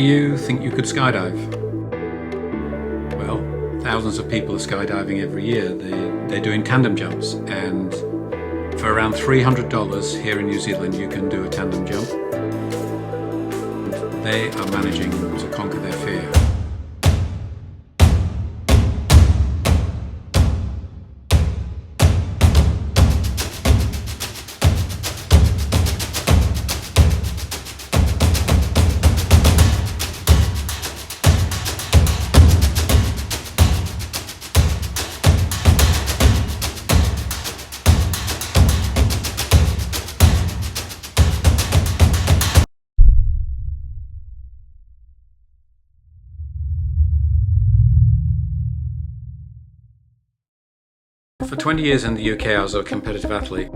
you think you could skydive? Well, thousands of people are skydiving every year. They're doing tandem jumps, and for around $300 here in New Zealand you can do a tandem jump. They are managing to conquer their fear. For 20 years in the UK I was a competitive athlete.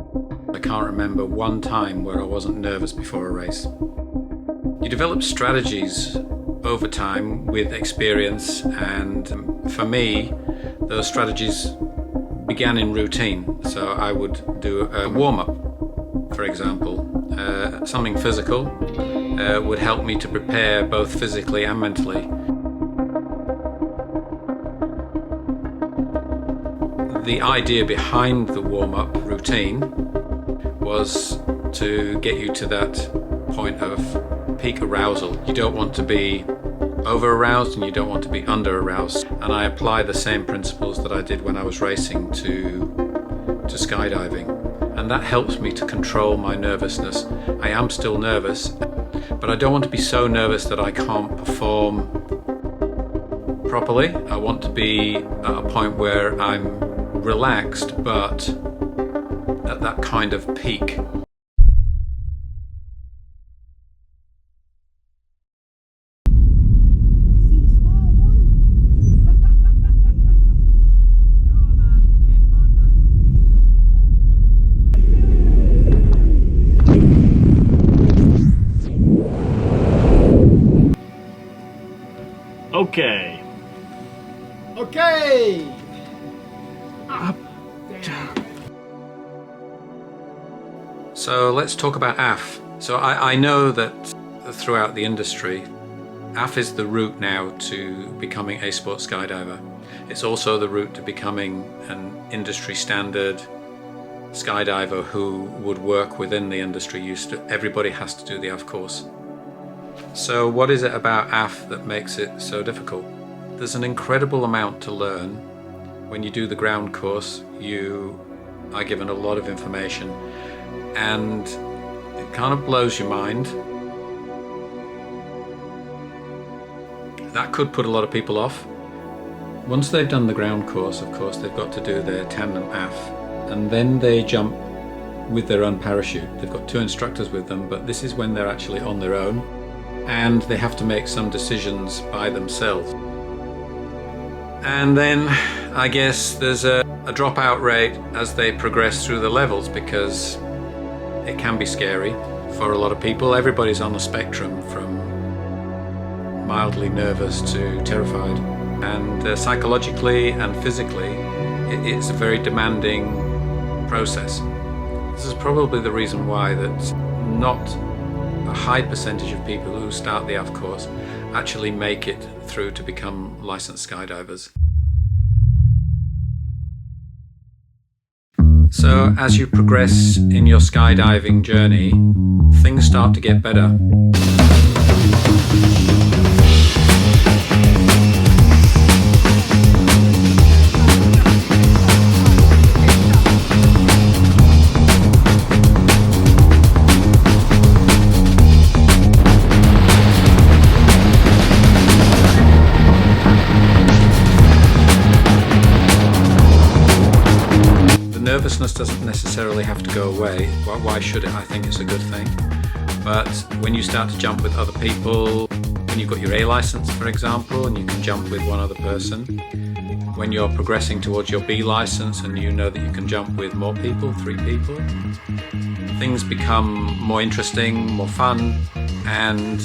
I can't remember one time where I wasn't nervous before a race. You develop strategies over time with experience, and for me those strategies began in routine. So I would do a warm-up, for example. Something physical would help me to prepare both physically and mentally. The idea behind the warm-up routine was to get you to that point of peak arousal. You don't want to be over-aroused and you don't want to be under-aroused. And I apply the same principles that I did when I was racing to skydiving. And that helps me to control my nervousness. I am still nervous, but I don't want to be so nervous that I can't perform properly. I want to be at a point where I'm relaxed, but at that kind of peak. Okay. Okay. Up, down. So let's talk about AF. So I know that throughout the industry, AF is the route now to becoming a sports skydiver. It's also the route to becoming an industry standard skydiver who would work within the industry. Everybody has to do the AF course. So what is it about AF that makes it so difficult? There's an incredible amount to learn. When you do the ground course, you are given a lot of information, and it kind of blows your mind. That could put a lot of people off. Once they've done the ground course, of course, they've got to do their tandem AF, and then they jump with their own parachute. They've got two instructors with them, but this is when they're actually on their own, and they have to make some decisions by themselves. And then I guess there's a dropout rate as they progress through the levels, because it can be scary for a lot of people. Everybody's on the spectrum from mildly nervous to terrified, and psychologically and physically it's a very demanding process. This is probably the reason why that not a high percentage of people who start the AF course actually make it through to become licensed skydivers. So as you progress in your skydiving journey, things start to get better. Nervousness doesn't necessarily have to go away. Why should it? I think it's a good thing. But when you start to jump with other people, when you've got your A license, for example, and you can jump with one other person, when you're progressing towards your B license and you know that you can jump with more people, 3 people, things become more interesting, more fun. And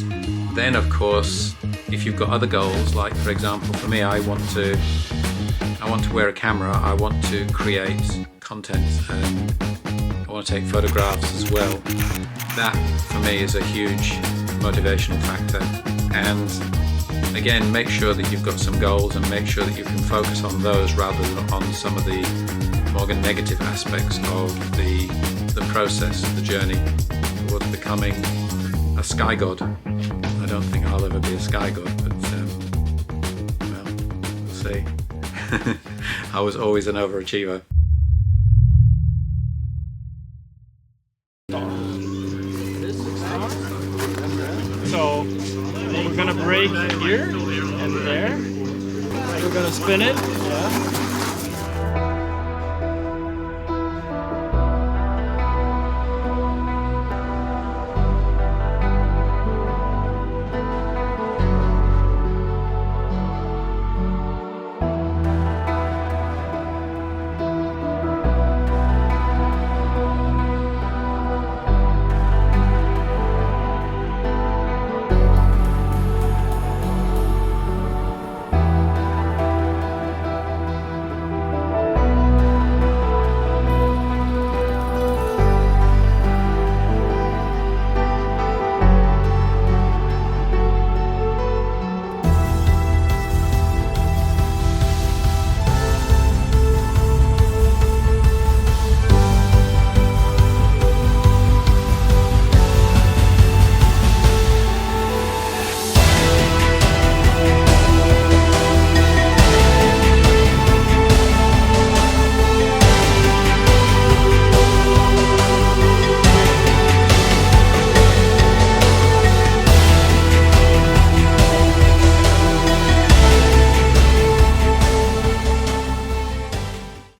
then, of course, if you've got other goals, like for example, for me, I want to wear a camera, I want to create content, and I want to take photographs as well. That for me is a huge motivational factor. And again, make sure that you've got some goals and make sure that you can focus on those rather than on some of the more negative aspects of the process, the journey towards becoming a sky god. I don't think I'll ever be a sky god, but well, we'll see. I was always an overachiever. So we're gonna break here and there. We're gonna spin it. Yeah.